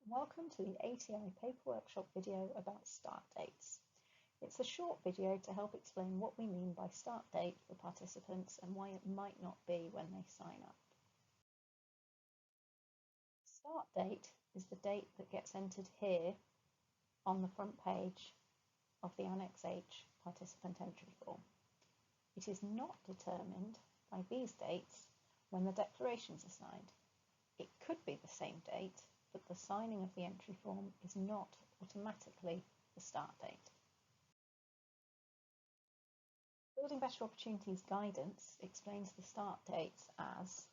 Welcome to the ATI Paperworkshop video about start dates. It's a short video to help explain what we mean by start date for participants and why it might not be when they sign up. Start date is the date that gets entered here on the front page of the Annex H participant entry form. It is not determined by these dates when the declarations are signed. It could be the same date, but the signing of the entry form is not automatically the start date. Building Better Opportunities guidance explains the start dates as,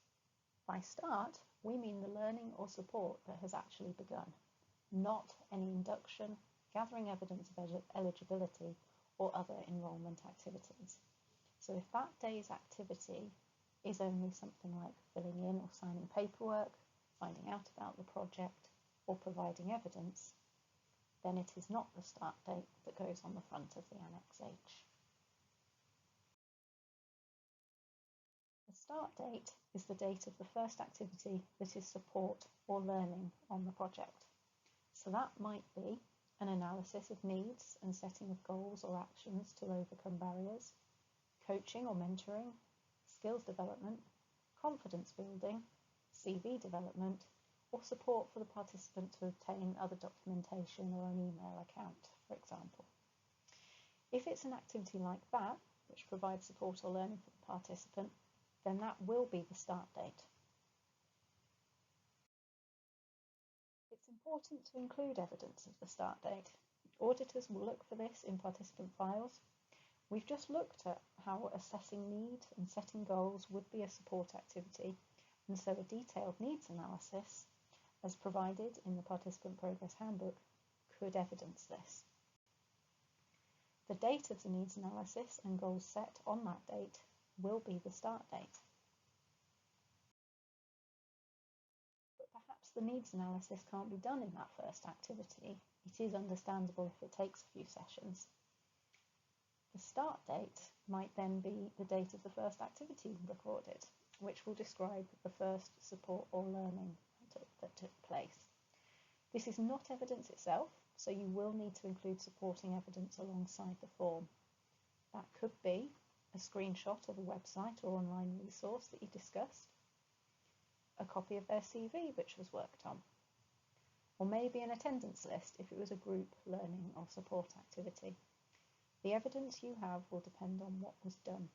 by start, we mean the learning or support that has actually begun, not any induction, gathering evidence of eligibility, or other enrolment activities. So if that day's activity is only something like filling in or signing paperwork, finding out about the project, or providing evidence, then it is not the start date that goes on the front of the Annex H. The start date is the date of the first activity that is support or learning on the project. So that might be an analysis of needs and setting of goals or actions to overcome barriers, coaching or mentoring, skills development, confidence building, CV development, or support for the participant to obtain other documentation or an email account, for example. If it's an activity like that, which provides support or learning for the participant, then that will be the start date. It's important to include evidence of the start date. Auditors will look for this in participant files. We've just looked at how assessing need and setting goals would be a support activity, and so a detailed needs analysis, as provided in the Participant Progress Handbook, could evidence this. The date of the needs analysis and goals set on that date will be the start date. But perhaps the needs analysis can't be done in that first activity. It is understandable if it takes a few sessions. The start date might then be the date of the first activity recorded, which will describe the first support or learning that took place. This is not evidence itself, so you will need to include supporting evidence alongside the form. That could be a screenshot of a website or online resource that you discussed, a copy of their CV which was worked on, or maybe an attendance list if it was a group learning or support activity. The evidence you have will depend on what was done.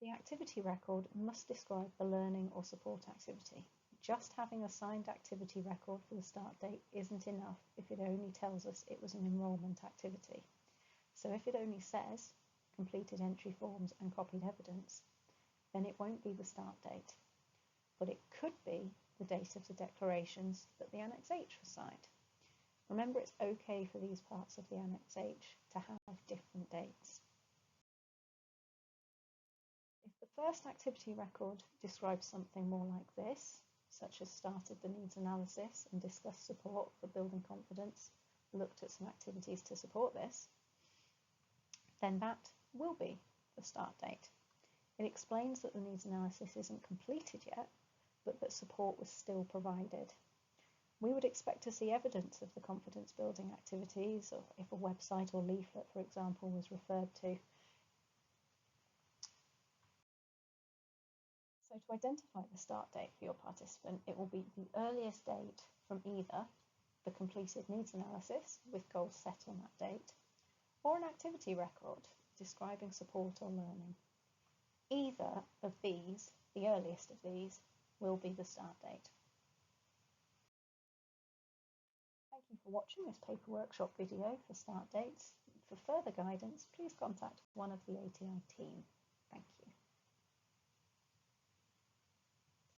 The activity record must describe the learning or support activity. Just having a signed activity record for the start date isn't enough if it only tells us it was an enrolment activity. So if it only says completed entry forms and copied evidence, then it won't be the start date. But it could be the date of the declarations that the Annex H was signed. Remember, it's okay for these parts of the Annex H to have different dates. If the first activity record describes something more like this, such as started the needs analysis and discussed support for building confidence, looked at some activities to support this, then that will be the start date. It explains that the needs analysis isn't completed yet, but that support was still provided. We would expect to see evidence of the confidence building activities, or if a website or leaflet, for example, was referred to. So to identify the start date for your participant, it will be the earliest date from either the completed needs analysis with goals set on that date, or an activity record describing support or learning. Either of these, the earliest of these, will be the start date. Thank you for watching this Paperworkshop video for start dates. For further guidance, please contact one of the ATI team. Thank you.